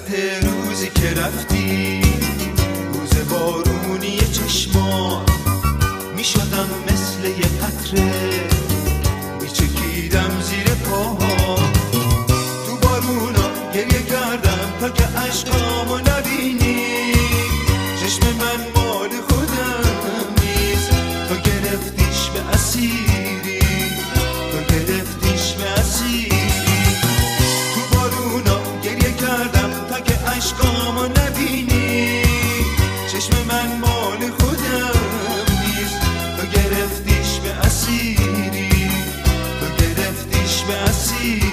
وسط روزی که رفتی، روز بارونی چشمات میشدم مثل یه قطره، میچکیدم زیر پاها. تو بارونا گریه کردم تا که عشقامو نبینی. چشم من مال خودم نیست، تو گرفتیش به اسیری، تو گرفتیش به اسیری. تو بارونا گریه کردم تا که عشقامو نبینی. چشم من مال خودم نیست، تو گرفتیش به اسیری، تو گرفتیش به اسیری.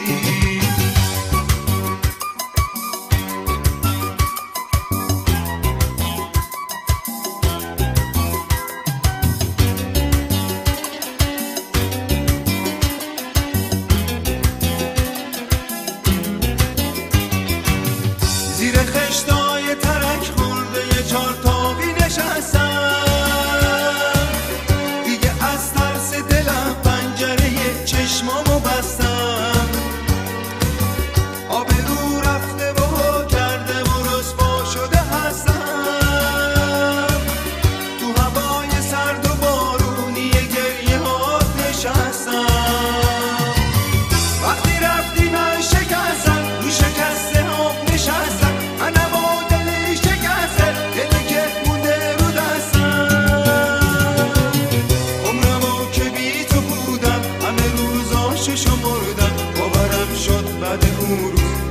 زیر خشتای ترک خورده یه چارتاقی نشستم، دیگه از ترس دلم پنجره چشمامو بستم. آب رو رفته و کرده و رسوا شده هستم. تو هوای سرد و بارونی گریه ها نشستم. وقتی رفتی من شکستم، رو شکسته هم نشستم.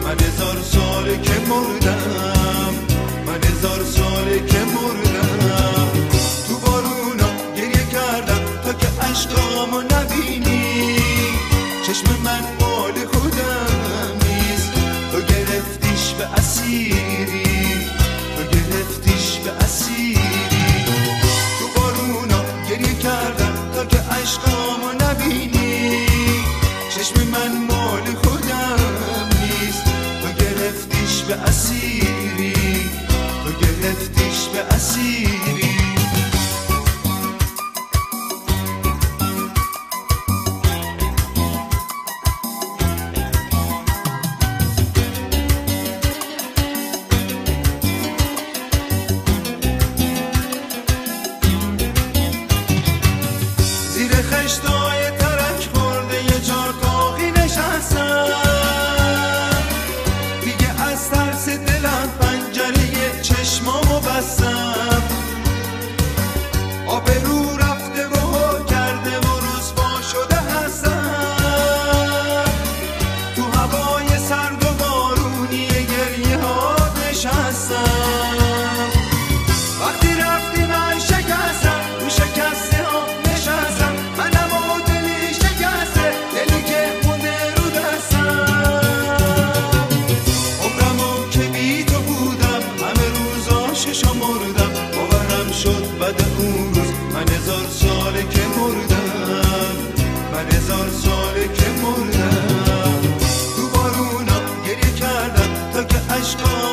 من 1000 ساله که مردم، من 1000 ساله که مردم. تو بارونا گریه کردم تا که عشقامو نبینی. چشم من مال خودم نیست، تو گرفتیش به اسیری، تو گرفتیش به اسیری. تو بارونا گریه کردم تا که عشقامو نبینی. چشم من مال خودم نیست، تو گرفتیش به اسیری، تو گرفتیش به اسیری. زیر خشتای ترک خورده یه چارتاقی نشستم، دیگه از ترس دلم پنجره چشمامو بستم. آب رو رفته و کرده و رسوا شده هستم. تو هوای سرد و بارونی گریه ها نشستم. وقتی رفتی من شکستم، رو شکسته ها نشستم. منم و دلی شکسته، دلی که مونده رو دستم. عمرمو که بی تو بودم، همه روزاشو شمردم. باورم شد بعد اون روز من 1000 ساله که مردم، من 1000 ساله که مردم. تو بارونا گریه کردم تا که عشقام